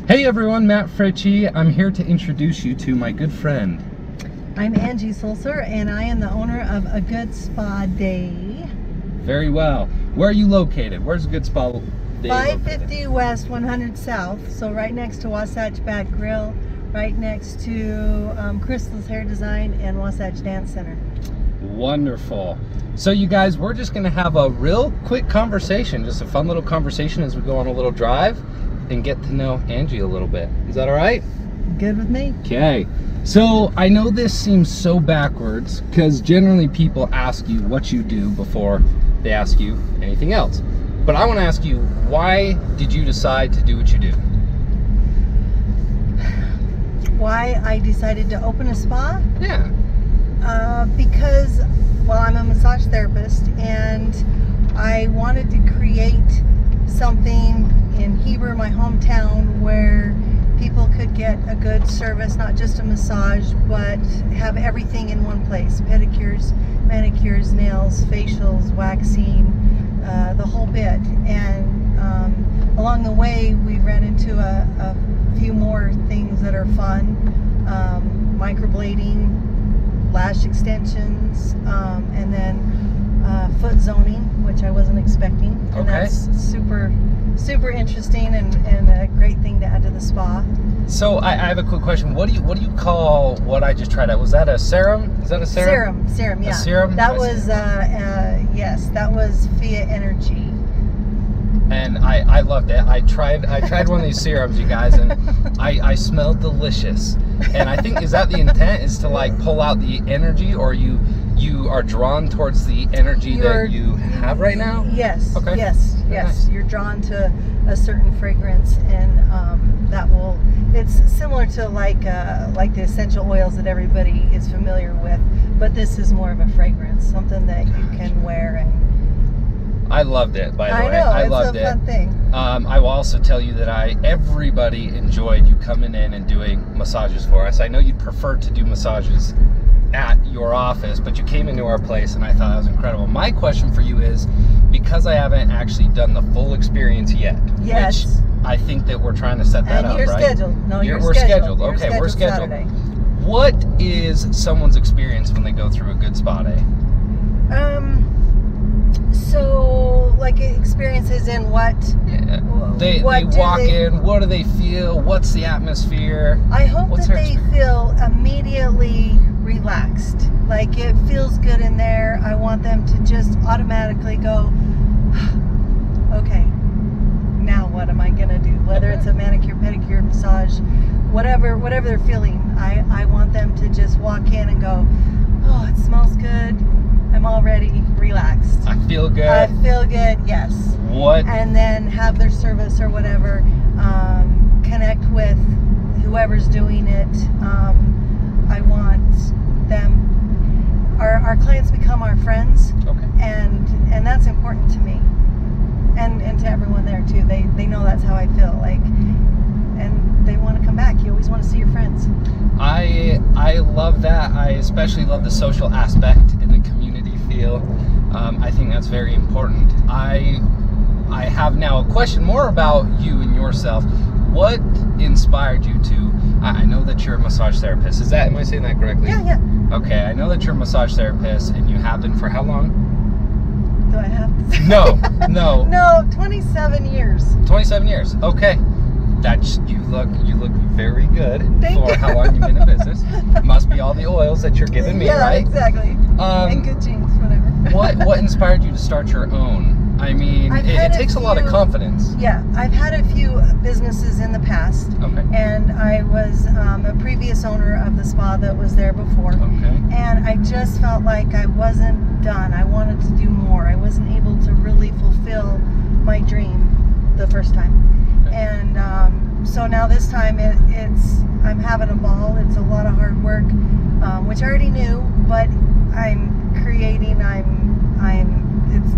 Hey everyone, Matt Fritzsche. I'm here to introduce you to my good friend. I'm Angie Sulser, and I am the owner of A Good Spa Day. Very well. Where are you located? Where's A Good Spa Day 550 located? West, 100 South. So right next to Wasatch Back Grill, right next to Crystal's Hair Design and Wasatch Dance Center. Wonderful. So you guys, we're just going to have a real quick conversation, just a fun little conversation as we go on a little drive and get to know Angie a little bit. Is that all right? Good with me. Okay. So I know this seems so backwards because generally people ask you what you do before they ask you anything else. But I want to ask you, why did you decide to do what you do? Why I decided to open a spa? Yeah. Because, well, I'm a massage therapist, and I wanted to create something in Heber, my hometown, where people could get a good service, not just a massage, but have everything in one place. Pedicures, manicures, nails, facials, waxing, the whole bit. And along the way, we ran into a few more things that are fun. Microblading, lash extensions, and then foot zoning, which I wasn't expecting. And that's super interesting and a great thing to add to the spa. So I have a quick question. What do you call what I just tried out? Was that a serum? Is that a serum? Serum, yeah. A serum? That was yes, that was Fia Energy. And I loved it. I tried one of these serums, you guys, and I smelled delicious. And I think, is that the intent, is to like pull out the energy, or you are drawn towards the energy that you have right now? Yes. Okay. Yes. Nice. You're drawn to a certain fragrance, and that will. It's similar to like the essential oils that everybody is familiar with, but this is more of a fragrance, something that you can wear. And I loved it, by the way. I loved it's a fun thing. I will also tell you that everybody enjoyed you coming in and doing massages for us. I know you'd prefer to do massages at your office, but you came into our place and I thought that was incredible. My question for you is, because I haven't actually done the full experience yet, yes, which I think that we're trying to set that and up, you're right? scheduled. No, we're scheduled. You're Okay, we're scheduled. Saturday. What is someone's experience when they go through A Good Spa Day? So, like, experiences in what? Yeah. They walk in, what do they feel? What's the atmosphere? I hope that they feel immediately relaxed. Like, it feels good in there. I want them to just automatically go, okay, now what am I going to do? Whether it's a manicure, pedicure, massage, whatever they're feeling, I want them to just walk in and go, oh, it smells good. I'm already relaxed. I feel good. I feel good, yes. What? And then have their service or whatever, connect with whoever's doing it. I want them, our clients become our friends. Okay. And that's important to me. And to everyone there too. They know that's how I feel. Like, and they want to come back. You always want to see your friends. I love that. I especially love the social aspect and the community feel. I think that's very important. I have now a question more about you and yourself. What inspired you to, I know that you're a massage therapist. Am I saying that correctly? Yeah. Okay, I know that you're a massage therapist and you have been for how long? Do I have to say? No. No, 27 years. 27 years. Okay. You look very good Thank for you. how long you've been in business. Must be all the oils that you're giving me, yeah, right? Exactly. And good genes, whatever. What inspired you to start your own? I mean, it takes a lot of confidence. Yeah, I've had a few businesses in the past. Okay. And I was a previous owner of the spa that was there before. Okay. And I just felt like I wasn't done. I wanted to do more. I wasn't able to really fulfill my dream the first time. Okay. And so now this time I'm having a ball. It's a lot of hard work, which I already knew, but I'm creating.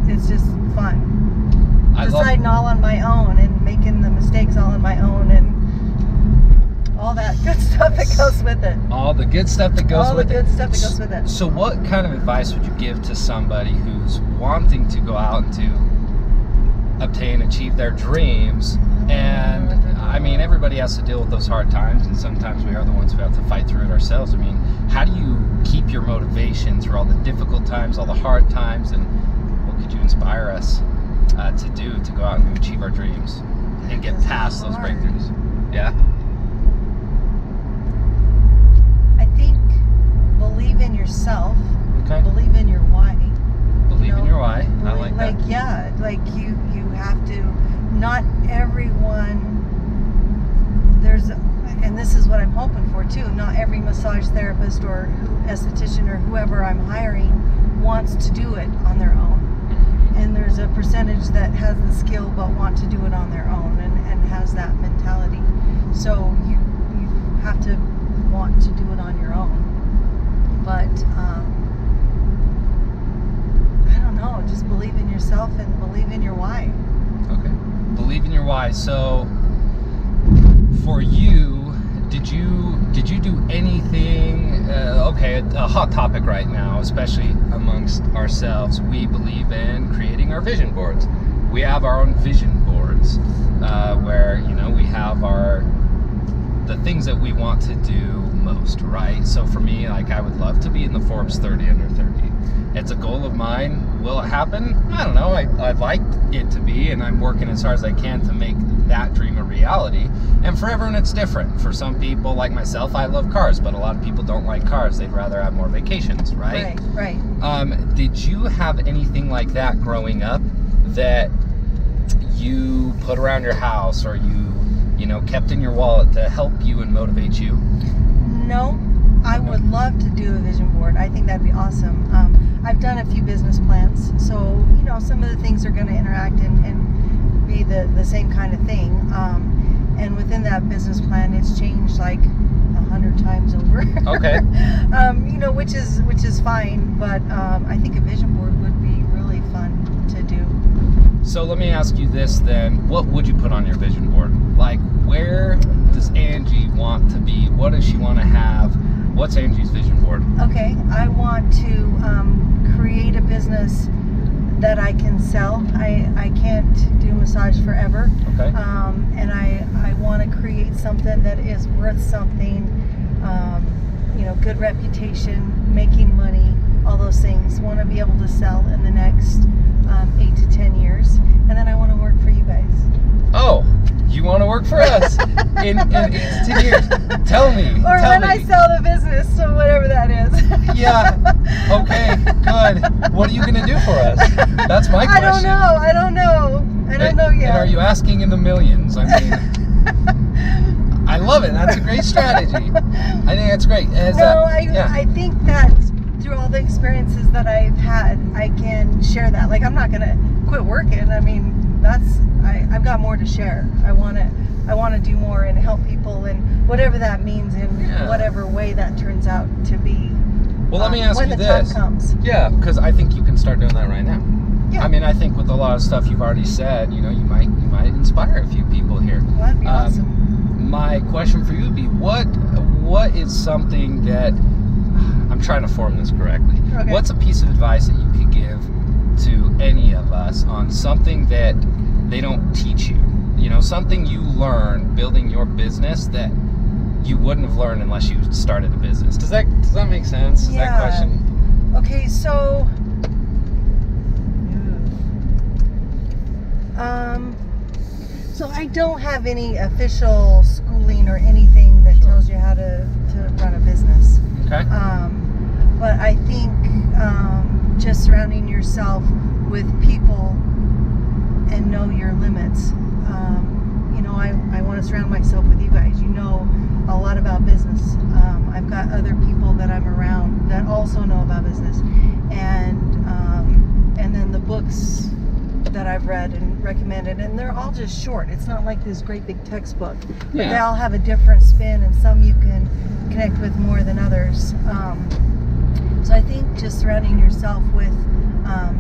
It's just fun. Deciding all on my own and making the mistakes all on my own and all that good stuff that goes with it. All the good stuff that goes with it. All the good stuff that goes with it. So what kind of advice would you give to somebody who's wanting to go out and to achieve their dreams, and I mean, everybody has to deal with those hard times, and sometimes we are the ones who have to fight through it ourselves. I mean, how do you keep your motivation through all the difficult times, all the hard times, and what could you inspire us to do to go out and achieve our dreams and get past those breakthroughs? Yeah? I think believe in yourself. Okay. Believe in your why. Believe in your why. I like that. Like, yeah, like you have to, not everyone, and this is what I'm hoping for too, not every massage therapist or esthetician or whoever I'm hiring wants to do it on their own. And there's a percentage that has the skill but want to do it on their own and has that mentality. So you have to want to do it on your own. But I don't know, just believe in yourself and believe in your why. Okay. Believe in your why. So for you, did you do anything? Okay, a hot topic right now, especially amongst ourselves. We believe in creating our vision boards. We have our own vision boards where we have the things that we want to do most, right? So for me, like, I would love to be in the Forbes 30 under 30. It's a goal of mine. Will it happen? I don't know. I'd like it to be, and I'm working as hard as I can to make that dream a reality. And for everyone, it's different. For some people, like myself, I love cars, but a lot of people don't like cars. They'd rather have more vacations, right? Right. Did you have anything like that growing up that you put around your house, or you kept in your wallet to help you and motivate you? No, I would love to do a vision board. I think that'd be awesome. I've done a few business plans, so some of the things are going to interact and be the same kind of thing. And within that business plan, it's changed like 100 times over. Okay. Which is fine, but I think a vision board would be really fun to do. So let me ask you this then. What would you put on your vision board? Like, where does Angie want to be? What does she want to have? What's Angie's vision board? Okay, I want to create a business that I can sell. I can't do massage forever. Okay. And I want to create something that is worth something, good reputation, making money, all those things. Want to be able to sell in the next 8 to 10 years. And then I want to work for you guys. Oh, you want to work for us in 8 to 10 years? Tell me. Or when I sell the business, so whatever that is. Yeah. Okay, good. What are you going to do for us? That's my question. I don't know yet. And are you asking in the millions? I mean, I love it. That's a great strategy. I think that's great. I think that through all the experiences that I've had, I can share that. Like, I'm not going to quit working. I mean, I've got more to share. I want to do more and help people, and whatever that means in whatever way that turns out to be. Well, let me ask you this. When the time comes. Yeah, because I think you can start doing that right now. Yeah. I mean, I think with a lot of stuff you've already said, you might inspire a few people here. Well, that'd be awesome. My question for you would be, what is something that, I'm trying to form this correctly. Okay. What's a piece of advice that you could give to any of us on something that they don't teach you? Something you learn building your business that you wouldn't have learned unless you started a business. Does that make sense? Is that question? Okay, so so I don't have any official schooling or anything that tells you how to run a business. Okay. But I think just surrounding yourself with people and know your limits. I want to surround myself with you guys. You know a lot about business. I've got other people that I'm around that also know about business, and then the books that I've read and recommended, and they're all just short. It's not like this great big textbook, but they all have a different spin, and some you can connect with more than others. So I think just surrounding yourself with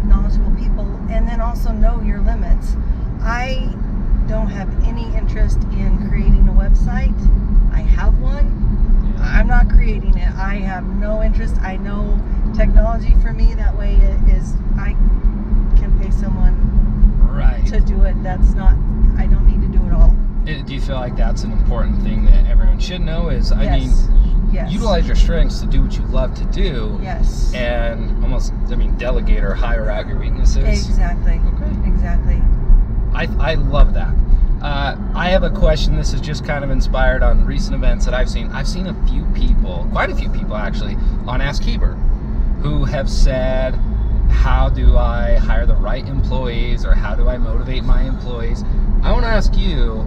knowledgeable people, and then also know your limits. I don't have any interest in creating a website. I have one. I'm not creating it. I have no interest. I know technology for me that way is I can pay someone to do it. I don't need to do it all. Do you feel like that's an important thing that everyone should know? Is Yes. utilize your strengths to do what you love to do. Yes. And almost, delegate or hire out your weaknesses. Exactly. Okay. Exactly. I love that. I have a question. This is just kind of inspired on recent events that I've seen. I've seen a few people, quite a few people actually, on Ask Heber, who have said, how do I hire the right employees, or how do I motivate my employees? I want to ask you,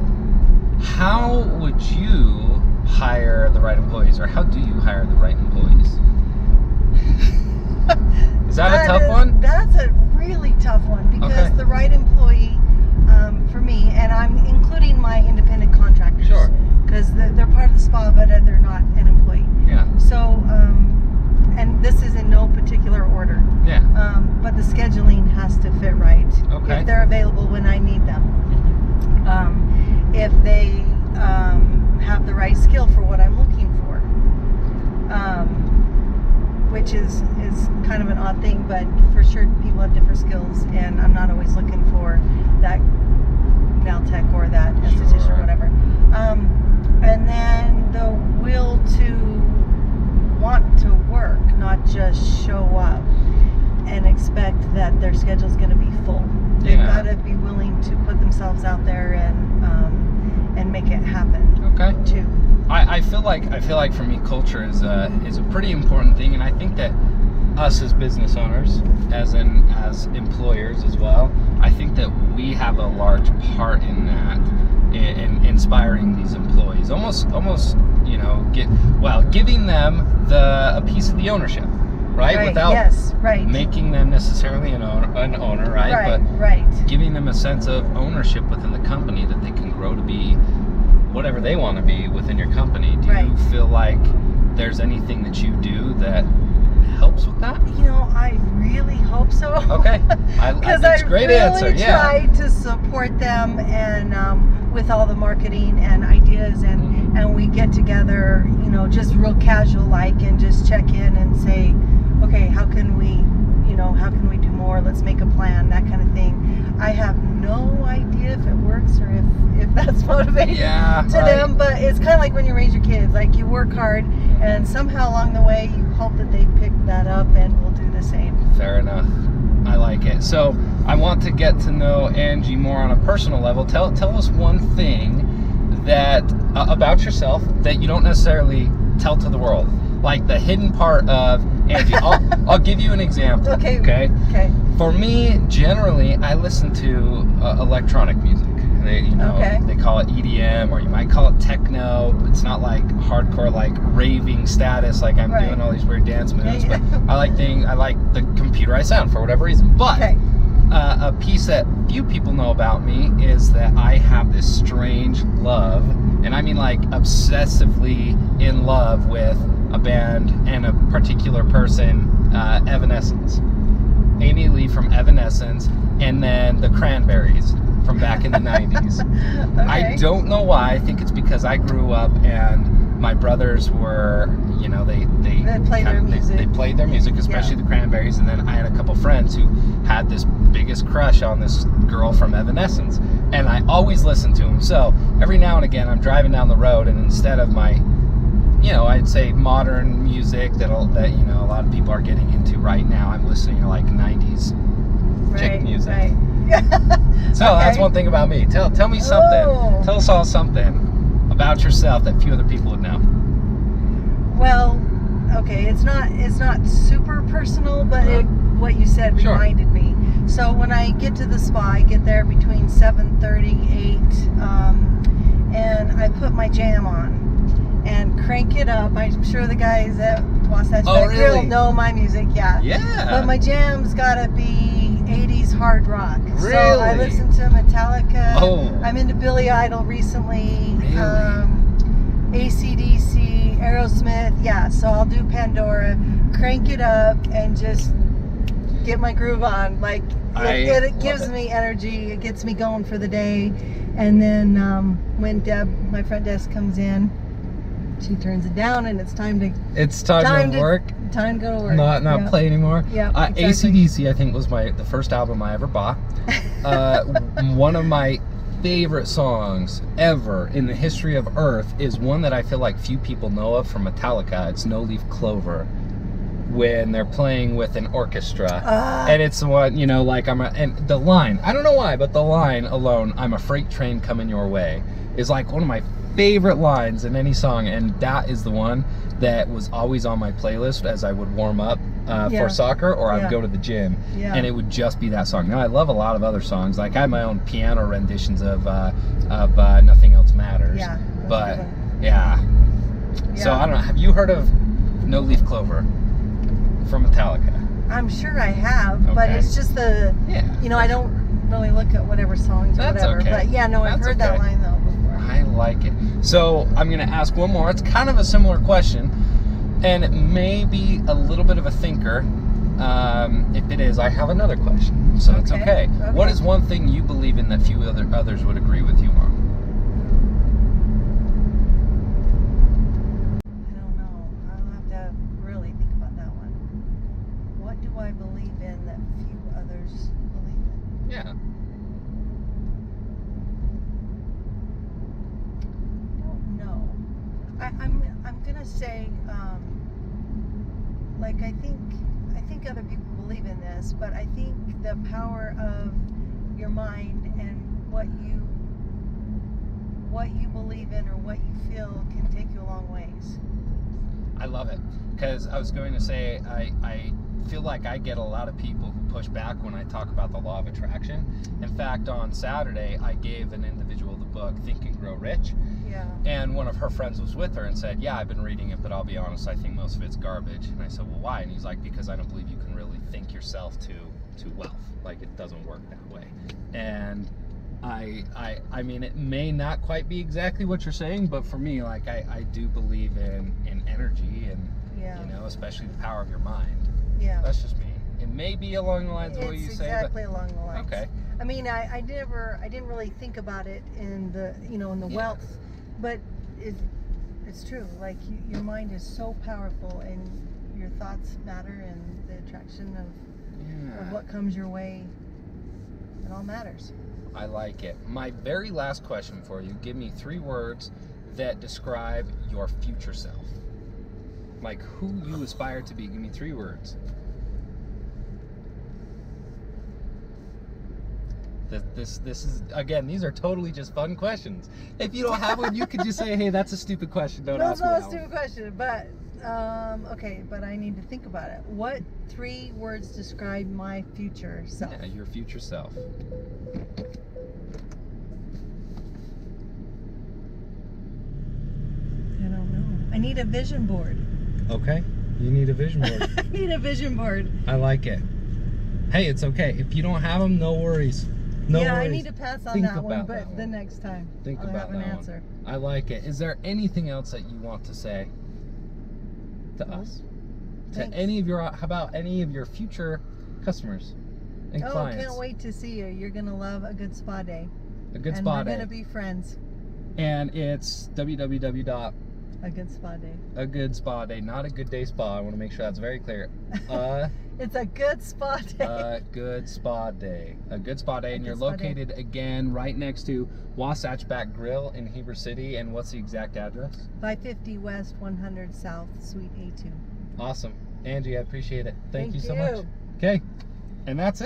how would you hire the right employees, or how do you hire the right employees? Is that a tough one? That's a really tough one, because the right employee, for me, and I'm including my independent contractors. Sure. Because they're part of the spa, but they're not an employee. Yeah. So, and this is in no particular order. Yeah. But the scheduling has to fit right. Okay. If they're available when I need them. If they have the right skill for what I'm looking for. Which is kind of an odd thing, but for sure people have different skills, and I'm not always looking for that nail tech or that esthetician or whatever. And then the will to want to work, not just show up and expect that their schedule's going to be full. They've got to be willing to put themselves out there and make it happen. Okay. Too. I feel like for me, culture is a pretty important thing, and I think that us as business owners, as employers as well, I think that we have a large part in that, in inspiring these employees. Almost, giving them a piece of the ownership, right? Without making them necessarily an owner, right? But giving them a sense of ownership within the company, that they can grow to be whatever they want to be within your company. Do you feel like there's anything that you do that helps with that? I really hope so. Okay. Because I really try to support them, and with all the marketing and ideas, and we get together, just real casual like, and just check in and say, okay, how can we do more? Let's make a plan, that kind of thing. I have no idea if it works or if that's motivating to them, but it's kind of like when you raise your kids. Like, you work hard, and somehow along the way you hope that they pick that up and will do the same. Fair enough. I like it. So I want to get to know Angie more on a personal level. Tell us one thing that about yourself that you don't necessarily tell to the world, like the hidden part of Angie. I'll give you an example. Okay. For me, generally, I listen to electronic music. They call it EDM, or you might call it techno. It's not like hardcore, like raving status, like I'm doing all these weird dance moves. But I like the computerized sound for whatever reason. But a piece that few people know about me is that I have this strange love, and I mean like obsessively in love with a band and a particular person, Evanescence. Amy Lee from Evanescence, and then the Cranberries from back in the 90s. I don't know why. I think it's because I grew up and my brothers were, they played their music, especially the Cranberries, and then I had a couple friends who had this biggest crush on this girl from Evanescence, and I always listened to them. So every now and again I'm driving down the road, and instead of my I'd say modern music that a lot of people are getting into right now, I'm listening to like 90s chick music. So that's one thing about me. Tell me something. Tell us all something about yourself that few other people would know. Well, okay, it's not super personal, but what you said reminded me. So when I get to the spa, I get there between 7:30, 8, and I put my jam on and crank it up. I'm sure the guys at Wasatch Grill know my music, But my jam's gotta be 80s hard rock. Really? So I listen to Metallica. I'm into Billy Idol recently. AC/DC, Aerosmith. So I'll do Pandora, crank it up, and just get my groove on. Like, it gives me energy. It gets me going for the day. And then when Deb, my front desk, comes in, she turns it down, and it's time to work. Time to go to work. Not play anymore. Exactly. AC/DC, I think, was the first album I ever bought. One of my favorite songs ever in the history of Earth is one that I feel like few people know of from Metallica. It's No Leaf Clover, when they're playing with an orchestra. And it's the one, you know, like and the line, I don't know why, but the line alone, "I'm a freight train coming your way," is like one of my favorite lines in any song, and that is the one that was always on my playlist as I would warm up for soccer, or I'd go to the gym, and it would just be that song. Now I love a lot of other songs, like I have my own piano renditions of Nothing Else Matters, but so I don't know, have you heard of No Leaf Clover from Metallica? I'm sure I have, but it's just the, you know, I don't really look at whatever songs or whatever, but yeah, no, I've heard that line though before. I like it. So I'm going to ask one more. It's kind of a similar question, and it may be a little bit of a thinker. If it is, I have another question, so it's okay. What is one thing you believe in that few others would agree with you on? I don't know. I'll have to really think about that one. What do I believe in that few others believe in? Yeah. I'm gonna say, like I think other people believe in this, but I think the power of your mind and what you believe in or what you feel can take you a long ways. I love it, because I was going to say I feel like I get a lot of people who push back when I talk about the law of attraction. In fact, on Saturday I gave an individual the book Think and Grow Rich. And one of her friends was with her and said, "Yeah, I've been reading it, but I'll be honest, I think most of it's garbage." And I said, "Well, why?" And he's like, "Because I don't believe you can really think yourself to wealth. Like, it doesn't work that way." And I mean, it may not quite be exactly what you're saying, but for me, like, I do believe in energy and, you know, especially the power of your mind. That's just me. It may be along the lines of what you say. It's exactly along the lines. Okay. I mean, I didn't really think about it in the, you know, in the wealth, but it's true. Like, your mind is so powerful, and your thoughts matter, and the attraction of what comes your way, it all matters. I like it. My very last question for you, give me 3 words that describe your future self. Like, who you aspire to be. Give me 3 words. This is, again, these are totally just fun questions. If you don't have one, you could just say, "Hey, that's a stupid question. Don't ask me that one." That's not a stupid question, but okay, but I need to think about it. What 3 words describe my future self? Yeah, your future self. I don't know. I need a vision board. Okay, you need a vision board. I need a vision board. I like it. Hey, it's okay. If you don't have them, no worries. No worries. I need to pass on that one, but the next time I'll have an answer. I like it. Is there anything else that you want to say to us? To any of your, how about any of your future customers and clients? Can't wait to see you. You're going to love a good spa day. A good spa day. And we're going to be friends. And it's www. A good spa day. A good spa day, not a good day spa. I want to make sure that's very clear. It's a good spa day. A good spa day. A good spa day. And you're located again right next to Wasatch Back Grill in Heber City. And what's the exact address? 550 West 100 South, Suite A2. Awesome. Angie, I appreciate it. Thank you so much. Okay. And that's it.